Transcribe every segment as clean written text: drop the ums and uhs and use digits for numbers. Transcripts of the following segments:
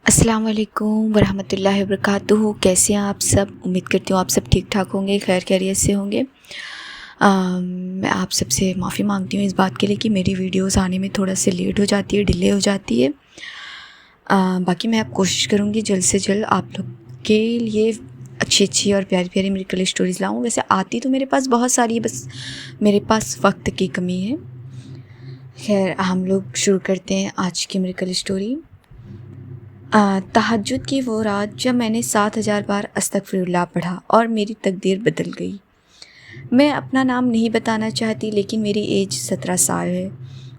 السلام علیکم ورحمۃ اللہ وبرکاتہ۔ کیسے ہیں آپ سب؟ امید کرتی ہوں آپ سب ٹھیک ٹھاک ہوں گے، خیر خیریت سے ہوں گے۔ میں آپ سب سے معافی مانگتی ہوں اس بات کے لیے کہ میری ویڈیوز آنے میں تھوڑا سے لیٹ ہو جاتی ہے، ڈیلے ہو جاتی ہے۔ باقی میں اب کوشش کروں گی جلد سے جلد آپ لوگ کے لیے اچھی اور پیاری پیاری میریکل اسٹوریز لاؤں۔ ویسے آتی تو میرے پاس بہت ساری ہے، بس میرے پاس وقت کی کمی ہے۔ خیر، ہم لوگ شروع کرتے ہیں آج کی میریکل اسٹوری۔ تہجد کی وہ رات جب میں نے 7,000 بار استغفر اللہ پڑھا اور میری تقدیر بدل گئی۔ میں اپنا نام نہیں بتانا چاہتی، لیکن میری ایج 17 سال ہے،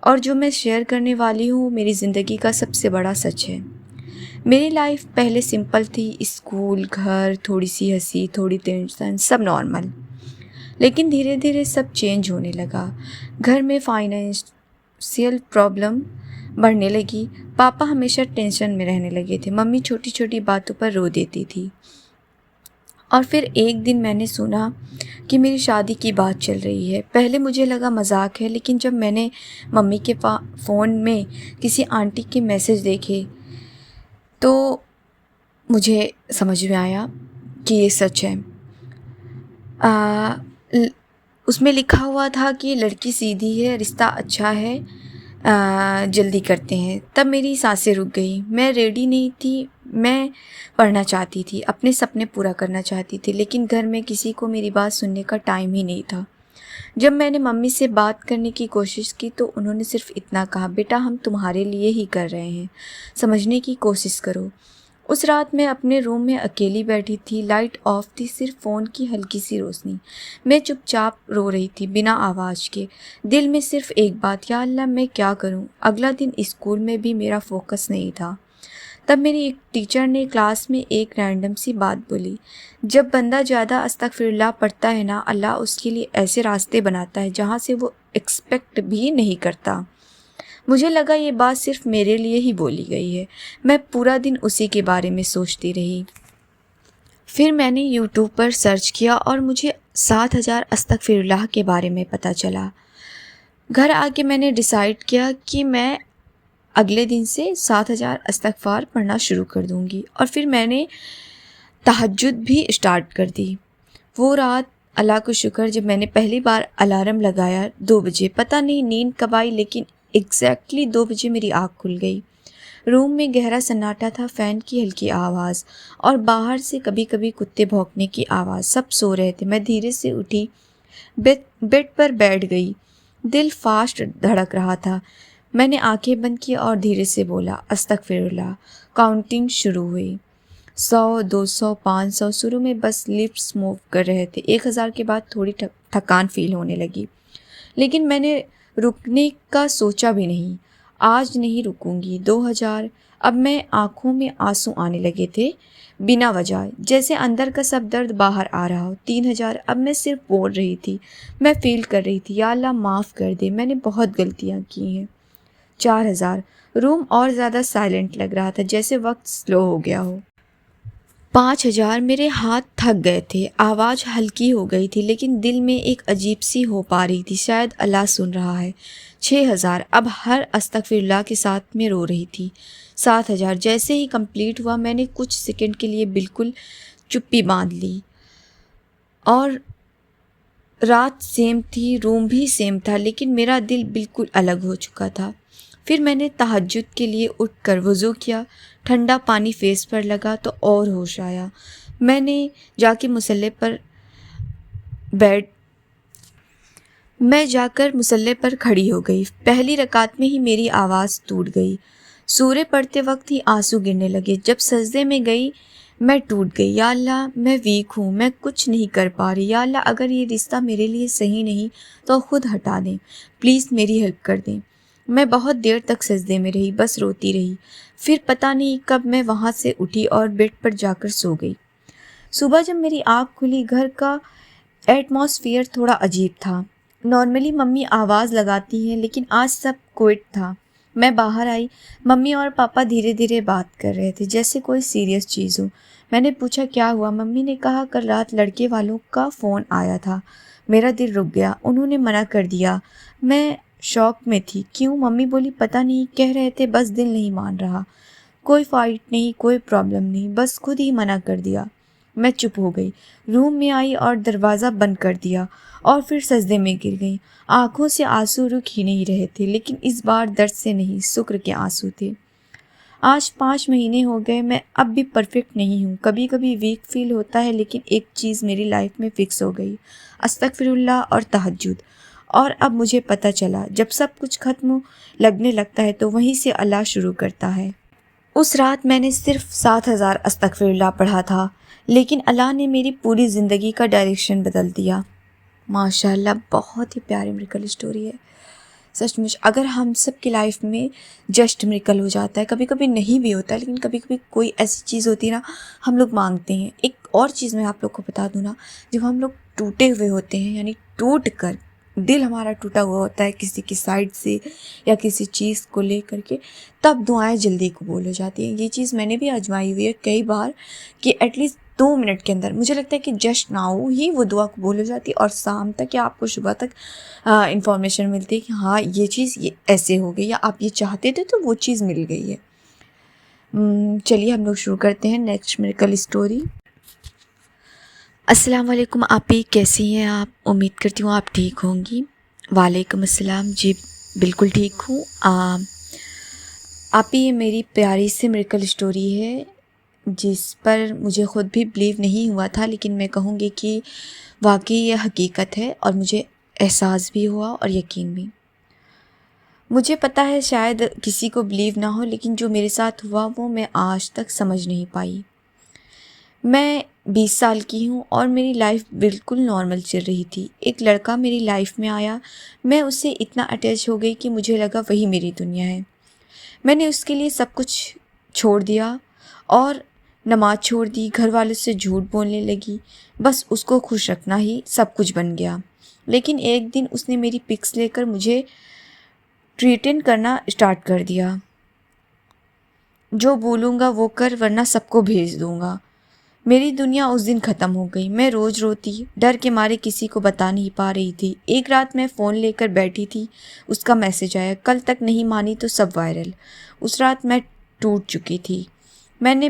اور جو میں شیئر کرنے والی ہوں میری زندگی کا سب سے بڑا سچ ہے۔ میری لائف پہلے سمپل تھی، اسکول، گھر، تھوڑی سی ہنسی، تھوڑی ٹینشن، سب نارمل۔ لیکن دھیرے دھیرے سب چینج ہونے لگا۔ گھر میں فائنینشیل پرابلم بڑھنے لگی، پاپا ہمیشہ ٹینشن میں رہنے لگے تھے، ممی چھوٹی چھوٹی باتوں پر رو دیتی تھی۔ اور پھر ایک دن میں نے سنا کہ میری شادی کی بات چل رہی ہے۔ پہلے مجھے لگا مذاق ہے، لیکن جب میں نے ممی کے فون میں کسی آنٹی کے میسج دیکھے تو مجھے سمجھ میں آیا کہ یہ سچ ہے۔ اس میں لکھا ہوا تھا کہ لڑکی سیدھی ہے، رشتہ اچھا ہے، جلدی کرتے ہیں۔ تب میری سانسیں رک گئی۔ میں ریڈی نہیں تھی، میں پڑھنا چاہتی تھی، اپنے سپنے پورا کرنا چاہتی تھی، لیکن گھر میں کسی کو میری بات سننے کا ٹائم ہی نہیں تھا۔ جب میں نے ممی سے بات کرنے کی کوشش کی تو انہوں نے صرف اتنا کہا، بیٹا ہم تمہارے لیے ہی کر رہے ہیں، سمجھنے کی کوشش کرو۔ اس رات میں اپنے روم میں اکیلی بیٹھی تھی، لائٹ آف تھی، صرف فون کی ہلکی سی روشنی۔ میں چپ چاپ رو رہی تھی، بنا آواز کے، دل میں صرف ایک بات، یا اللہ میں کیا کروں؟ اگلا دن اسکول میں بھی میرا فوکس نہیں تھا۔ تب میری ایک ٹیچر نے کلاس میں ایک رینڈم سی بات بولی، جب بندہ زیادہ استغفر اللہ پڑھتا ہے نا، اللہ اس کے لیے ایسے راستے بناتا ہے جہاں سے وہ ایکسپیکٹ بھی نہیں کرتا۔ مجھے لگا یہ بات صرف میرے لیے ہی بولی گئی ہے۔ میں پورا دن اسی کے بارے میں سوچتی رہی۔ پھر میں نے یوٹیوب پر سرچ کیا اور مجھے 7,000 استغفر اللہ کے بارے میں پتہ چلا۔ گھر آ کے میں نے ڈیسائیڈ کیا کہ میں اگلے دن سے 7,000 استغفار پڑھنا شروع کر دوں گی، اور پھر میں نے تہجد بھی اسٹارٹ کر دی۔ وہ رات اللہ کو شکر جب میں نے پہلی بار الارم لگایا 2 بجے، پتہ نہیں نیند کب آئی، لیکن ایگزیکٹلی 2 بجے میری آنکھ کھل گئی۔ روم میں گہرا سناٹا تھا، فین کی ہلکی آواز اور باہر سے کبھی کبھی کتے بھونکنے کی آواز، سب سو رہے تھے۔ میں دھیرے سے اٹھی، بیڈ پر بیٹھ گئی، دل فاسٹ دھڑک رہا تھا۔ میں نے آنکھیں بند کی اور دھیرے سے بولا، استغفر اللہ۔ کاؤنٹنگ شروع ہوئی، 100، 200، 500۔ شروع میں بس لپس موو کر رہے تھے، 1,000 کے بعد تھوڑی تھکان فیل ہونے لگی، لیکن میں نے رکنے کا سوچا بھی نہیں۔ آج نہیں رکوں گی۔ 2,000، اب میں آنکھوں میں آنسو آنے لگے تھے بنا وجہ، جیسے اندر کا سب درد باہر آ رہا ہو۔ 3,000، اب میں صرف بول رہی تھی، میں فیل کر رہی تھی، یا اللہ معاف کر دے، میں نے بہت غلطیاں کی ہیں۔ 4,000، روم اور زیادہ سائلنٹ لگ رہا تھا، جیسے وقت سلو ہو گیا ہو۔ 5,000، میرے ہاتھ تھک گئے تھے، آواز ہلکی ہو گئی تھی، لیکن دل میں ایک عجیب سی ہو پا رہی تھی، شاید اللہ سن رہا ہے۔ 6,000، اب ہر استغفر اللہ کے ساتھ میں رو رہی تھی۔ 7,000، جیسے ہی کمپلیٹ ہوا میں نے کچھ سیکنڈ کے لیے بالکل چپی باندھ لی، اور رات سیم تھی، روم بھی سیم تھا، لیکن میرا دل بالکل الگ ہو چکا تھا۔ پھر میں نے تہجد کے لیے اٹھ کر وضو کیا، ٹھنڈا پانی فیس پر لگا تو اور ہوش آیا۔ میں جا کر مصلی پر کھڑی ہو گئی۔ پہلی رکعت میں ہی میری آواز ٹوٹ گئی، سورہ پڑھتے وقت ہی آنسو گرنے لگے۔ جب سجدے میں گئی میں ٹوٹ گئی، یا اللہ میں ویک ہوں، میں کچھ نہیں کر پا رہی، یا اللہ اگر یہ رشتہ میرے لیے صحیح نہیں تو خود ہٹا دیں، پلیز میری ہیلپ کر دیں۔ میں بہت دیر تک سجدے میں رہی، بس روتی رہی۔ پھر پتہ نہیں کب میں وہاں سے اٹھی اور بیڈ پر جا کر سو گئی۔ صبح جب میری آنکھ کھلی، گھر کا ایٹماسفیئر تھوڑا عجیب تھا۔ نارملی ممی آواز لگاتی ہیں، لیکن آج سب کوئٹ تھا۔ میں باہر آئی، ممی اور پاپا دھیرے دھیرے بات کر رہے تھے، جیسے کوئی سیریس چیز ہو۔ میں نے پوچھا کیا ہوا؟ ممی نے کہا کل رات لڑکے والوں کا فون آیا تھا۔ میرا دل رک گیا، انہوں نے منع کر دیا۔ میں شوق میں تھی۔ کیوں؟ ممی بولی پتہ نہیں، کہہ رہے تھے بس دل نہیں مان رہا۔ کوئی فائٹ نہیں، کوئی پرابلم نہیں، بس خود ہی منع کر دیا۔ میں چپ ہو گئی، روم میں آئی اور دروازہ بند کر دیا اور پھر سجدے میں گر گئی۔ آنکھوں سے آنسو رک ہی نہیں رہے تھے، لیکن اس بار درد سے نہیں، شکر کے آنسو تھے۔ آج 5 مہینے ہو گئے، میں اب بھی پرفیکٹ نہیں ہوں، کبھی کبھی ویک فیل ہوتا ہے، لیکن ایک چیز میری لائف میں فکس ہو گئی، استغفر اللہ اور تہجد۔ اور اب مجھے پتہ چلا، جب سب کچھ ختم لگنے لگتا ہے تو وہیں سے اللہ شروع کرتا ہے۔ اس رات میں نے صرف 7000 استغفر اللہ پڑھا تھا، لیکن اللہ نے میری پوری زندگی کا ڈائریکشن بدل دیا۔ ماشاء اللہ، بہت ہی پیاری میریکل اسٹوری ہے سچ مچ۔ اگر ہم سب کی لائف میں جسٹ میریکل ہو جاتا ہے، کبھی کبھی نہیں بھی ہوتا ہے، لیکن کبھی کبھی کوئی ایسی چیز ہوتی ہے نا، ہم لوگ مانگتے ہیں۔ ایک اور چیز میں آپ لوگ کو بتا دوں نا، جب ہم لوگ ٹوٹے ہوئے ہوتے ہیں، یعنی ٹوٹ کر دل ہمارا ٹوٹا ہوا ہوتا ہے کسی کی سائڈ سے یا کسی چیز کو لے کر کے، تب دعائیں جلدی قبول ہو جاتی ہیں۔ یہ چیز میں نے بھی آزمائی ہوئی ہے کئی بار کہ ایٹ لیسٹ 2 منٹ کے اندر مجھے لگتا ہے کہ جسٹ ناؤ ہی وہ دعا قبول ہو جاتی ہے، اور شام تک یا آپ کو صبح تک انفارمیشن ملتی ہے کہ ہاں یہ چیز یہ ایسے ہو گئی، یا آپ یہ چاہتے تھے تو وہ چیز مل گئی ہے۔ چلیے ہم لوگ شروع کرتے ہیں نیکسٹ میریکل اسٹوری۔ السلام علیکم آپی، کیسی ہیں آپ؟ امید کرتی ہوں آپ ٹھیک ہوں گی۔ وعلیکم السلام، جی بالکل ٹھیک ہوں۔ آپی یہ میری پیاری سی میریکل اسٹوری ہے جس پر مجھے خود بھی بلیو نہیں ہوا تھا، لیکن میں کہوں گی کہ واقعی یہ حقیقت ہے، اور مجھے احساس بھی ہوا اور یقین بھی۔ مجھے پتہ ہے شاید کسی کو بلیو نہ ہو، لیکن جو میرے ساتھ ہوا وہ میں آج تک سمجھ نہیں پائی۔ میں 20 سال کی ہوں اور میری لائف بالکل نارمل چل رہی تھی۔ ایک لڑکا میری لائف میں آیا، میں اس سے اتنا اٹیچ ہو گئی کہ مجھے لگا وہی میری دنیا ہے۔ میں نے اس کے لیے سب کچھ چھوڑ دیا اور نماز چھوڑ دی، گھر والوں سے جھوٹ بولنے لگی، بس اس کو خوش رکھنا ہی سب کچھ بن گیا۔ لیکن ایک دن اس نے میری پکس لے کر مجھے تھریٹن کرنا اسٹارٹ کر دیا، جو بولوں گا وہ کر ورنہ سب کو بھیج دوں گا۔ میری دنیا اس دن ختم ہو گئی۔ میں روز روتی، ڈر کے مارے کسی کو بتا نہیں پا رہی تھی۔ ایک رات میں فون لے کر بیٹھی تھی، اس کا میسج آیا، کل تک نہیں مانی تو سب وائرل۔ اس رات میں ٹوٹ چکی تھی۔ میں نے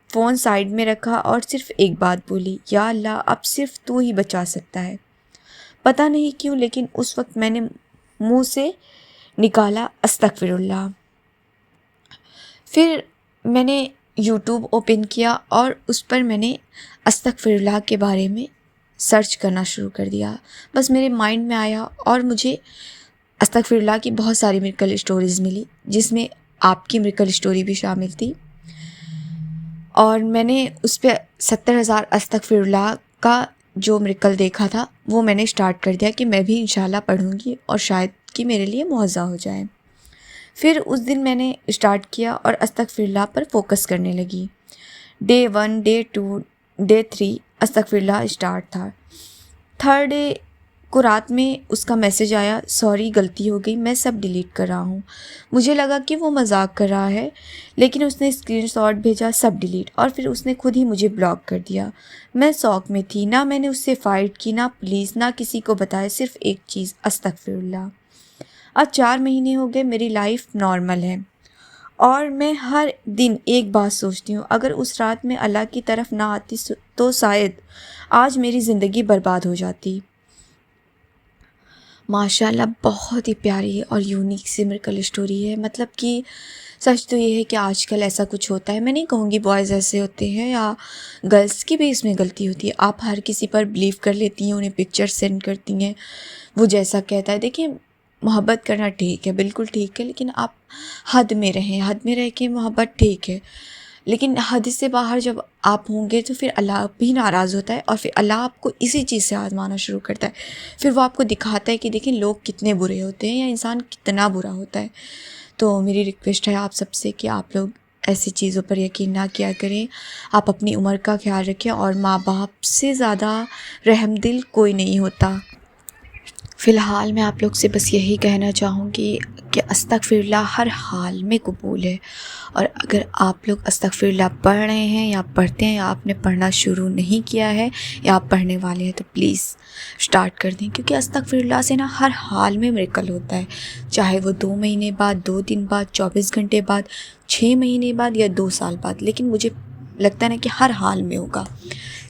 فون سائیڈ میں رکھا اور صرف ایک بات بولی، یا اللہ اب صرف تو ہی بچا سکتا ہے۔ پتہ نہیں کیوں، لیکن اس وقت میں نے منہ سے نکالا استغفر اللہ۔ پھر میں نے یوٹیوب اوپن کیا اور اس پر میں نے استغفر اللہ کے بارے میں سرچ کرنا شروع کر دیا۔ بس میرے مائنڈ میں آیا اور مجھے استغفر اللہ کی بہت ساری میریکل اسٹوریز ملی، جس میں آپ کی میریکل اسٹوری بھی شامل تھی، اور میں نے اس پہ 70,000 استغفر اللہ کا جو میریکل دیکھا تھا وہ میں نے اسٹارٹ کر دیا کہ میں بھی انشاءاللہ پڑھوں گی اور شاید کہ میرے لیے معجزہ ہو جائے۔ پھر اس دن میں نے اسٹارٹ کیا اور استغفر اللہ پر فوکس کرنے لگی۔ Day 1 Day 2 Day 3 استغفر اللہ اسٹارٹ تھا۔ 3rd ڈے کو رات میں اس کا میسج آیا، سوری غلطی ہو گئی، میں سب ڈیلیٹ کر رہا ہوں۔ مجھے لگا کہ وہ مذاق کر رہا ہے، لیکن اس نے اسکرین شاٹ بھیجا، سب ڈیلیٹ، اور پھر اس نے خود ہی مجھے بلاک کر دیا۔ میں شوق میں تھی، نہ میں نے اس سے فائٹ کی، نہ پولیس، نہ کسی کو بتایا، صرف ایک چیز، استغفر اللہ۔ اب 4 مہینے ہو گئے، میری لائف نارمل ہے، اور میں ہر دن ایک بات سوچتی ہوں، اگر اس رات میں اللہ کی طرف نہ آتی تو شاید آج میری زندگی برباد ہو جاتی۔ ماشاءاللہ بہت ہی پیاری اور یونیک سی میریکل اسٹوری ہے۔ مطلب کہ سچ تو یہ ہے کہ آج کل ایسا کچھ ہوتا ہے، میں نہیں کہوں گی بوائز ایسے ہوتے ہیں یا گرلس کی بھی اس میں غلطی ہوتی ہے، آپ ہر کسی پر بلیو کر لیتی ہیں، انہیں پکچر سینڈ کرتی ہیں، وہ جیسا کہتا ہے۔ دیکھیں محبت کرنا ٹھیک ہے، بالکل ٹھیک ہے، لیکن آپ حد میں رہیں، حد میں رہ کے محبت ٹھیک ہے، لیکن حد سے باہر جب آپ ہوں گے تو پھر اللہ بھی ناراض ہوتا ہے، اور پھر اللہ آپ کو اسی چیز سے آزمانا شروع کرتا ہے، پھر وہ آپ کو دکھاتا ہے کہ دیکھیں لوگ کتنے برے ہوتے ہیں یا انسان کتنا برا ہوتا ہے۔ تو میری ریکویسٹ ہے آپ سب سے کہ آپ لوگ ایسی چیزوں پر یقین نہ کیا کریں، آپ اپنی عمر کا خیال رکھیں، اور ماں باپ سے زیادہ رحم دل کوئی نہیں ہوتا۔ فی الحال میں آپ لوگ سے بس یہی کہنا چاہوں گی کہ استغفر اللہ ہر حال میں قبول ہے، اور اگر آپ لوگ استغفر اللہ پڑھ رہے ہیں یا پڑھتے ہیں یا آپ نے پڑھنا شروع نہیں کیا ہے یا آپ پڑھنے والے ہیں تو پلیز سٹارٹ کر دیں، کیونکہ استغفر اللہ سے نا ہر حال میں میریکل ہوتا ہے، چاہے وہ 2 مہینے بعد، 2 دن بعد، 24 گھنٹے بعد، 6 مہینے بعد یا 2 سال بعد، لیکن مجھے لگتا ہے نا کہ ہر حال میں ہوگا،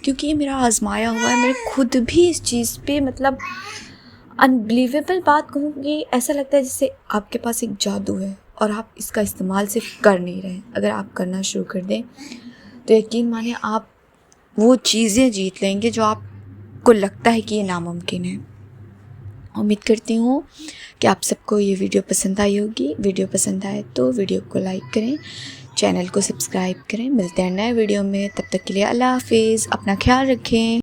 کیونکہ یہ میرا آزمایا ہوا ہے۔ میں خود بھی اس چیز پہ مطلب انبلیویبل بات کہوں گی، ایسا لگتا ہے جیسے آپ کے پاس ایک جادو ہے اور آپ اس کا استعمال صرف کر نہیں رہے۔ اگر آپ کرنا شروع کر دیں تو یقین مانیں آپ وہ چیزیں جیت لیں گے جو آپ کو لگتا ہے کہ یہ ناممکن ہے۔ امید کرتی ہوں کہ آپ سب کو یہ ویڈیو پسند آئی ہوگی۔ ویڈیو پسند آئے تو ویڈیو کو لائک کریں، چینل کو سبسکرائب کریں۔ ملتے ہیں نئے ویڈیو میں، تب تک کے لیے اللہ حافظ، اپنا خیال رکھیں۔